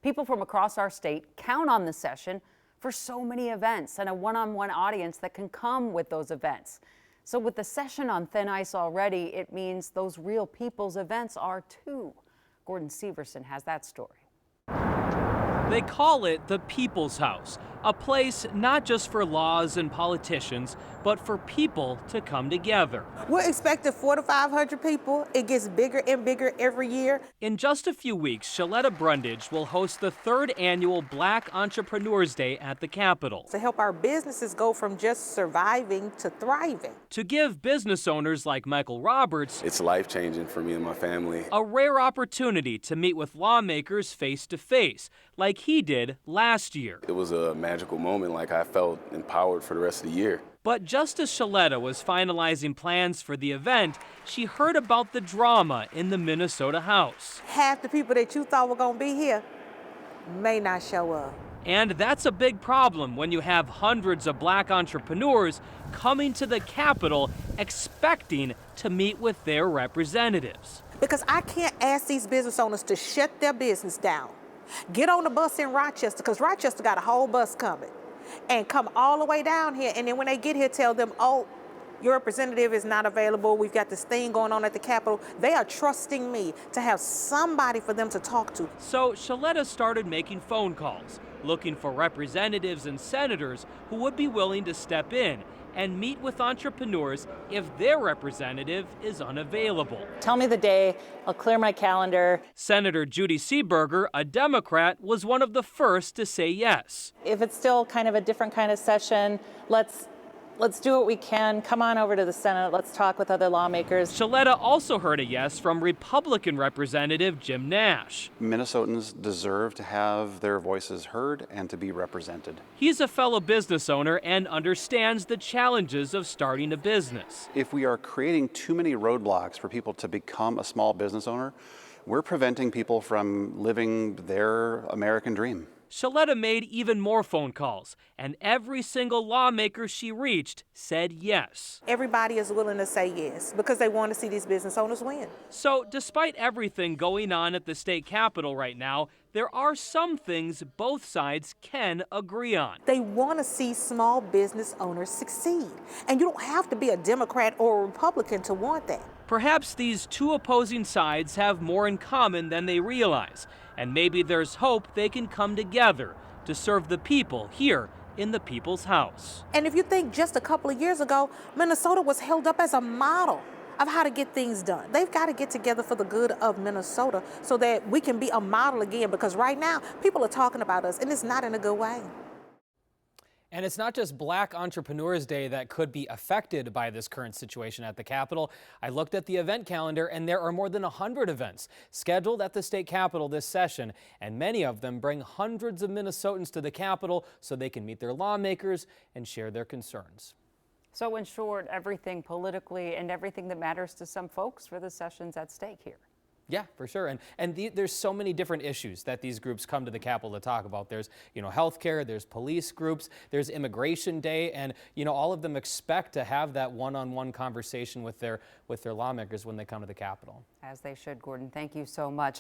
People from across our state count on the session for so many events and a one-on-one audience that can come with those events. So with the session on thin ice already, it means those real people's events are too. Gordon Severson has that story. They call it the People's House, a place not just for laws and politicians, but for people to come together. We're expecting 400 to 500 people. It gets bigger and bigger every year. In just a few weeks, Shaletta Brundage will host the 3rd annual Black Entrepreneurs Day at the Capitol. To help our businesses go from just surviving to thriving. To give business owners like Michael Roberts, it's life-changing for me and my family. A rare opportunity to meet with lawmakers face to face, like he did last year. It was a magical moment, like I felt empowered for the rest of the year. But just as Shaletta was finalizing plans for the event, she heard about the drama in the Minnesota House. Half the people that you thought were going to be here may not show up. And that's a big problem when you have hundreds of black entrepreneurs coming to the Capitol expecting to meet with their representatives. Because I can't ask these business owners to shut their business down. Get on the bus in Rochester, because Rochester got a whole bus coming, and come all the way down here. And then when they get here, tell them, oh, your representative is not available. We've got this thing going on at the Capitol. They are trusting me to have somebody for them to talk to. So Shaletta started making phone calls, looking for representatives and senators who would be willing to step in and meet with entrepreneurs if their representative is unavailable. Tell me the day, I'll clear my calendar. Senator Judy Seeberger, a Democrat, was one of the first to say yes. If it's still kind of a different kind of session, let's do what we can. Come on over to the Senate. Let's talk with other lawmakers. Shaletta also heard a yes from Republican Representative Jim Nash. Minnesotans deserve to have their voices heard and to be represented. He's a fellow business owner and understands the challenges of starting a business. If we are creating too many roadblocks for people to become a small business owner, we're preventing people from living their American dream. Shaletta made even more phone calls, and every single lawmaker she reached said yes. Everybody is willing to say yes because they want to see these business owners win. So despite everything going on at the state capitol right now, there are some things both sides can agree on. They want to see small business owners succeed. And you don't have to be a Democrat or a Republican to want that. Perhaps these two opposing sides have more in common than they realize, and maybe there's hope they can come together to serve the people here in the People's House. And if you think just a couple of years ago, Minnesota was held up as a model of how to get things done. They've got to get together for the good of Minnesota so that we can be a model again, because right now people are talking about us and it's not in a good way. And it's not just Black Entrepreneurs Day that could be affected by this current situation at the Capitol. I looked at the event calendar, and there are more than 100 events scheduled at the state Capitol this session, and many of them bring hundreds of Minnesotans to the Capitol so they can meet their lawmakers and share their concerns. So in short, everything politically and everything that matters to some folks for the sessions at stake here. Yeah, for sure. There's so many different issues that these groups come to the Capitol to talk about. There's, healthcare, there's police groups, there's Immigration Day, and, all of them expect to have that one-on-one conversation with their lawmakers when they come to the Capitol. As they should, Gordon. Thank you so much.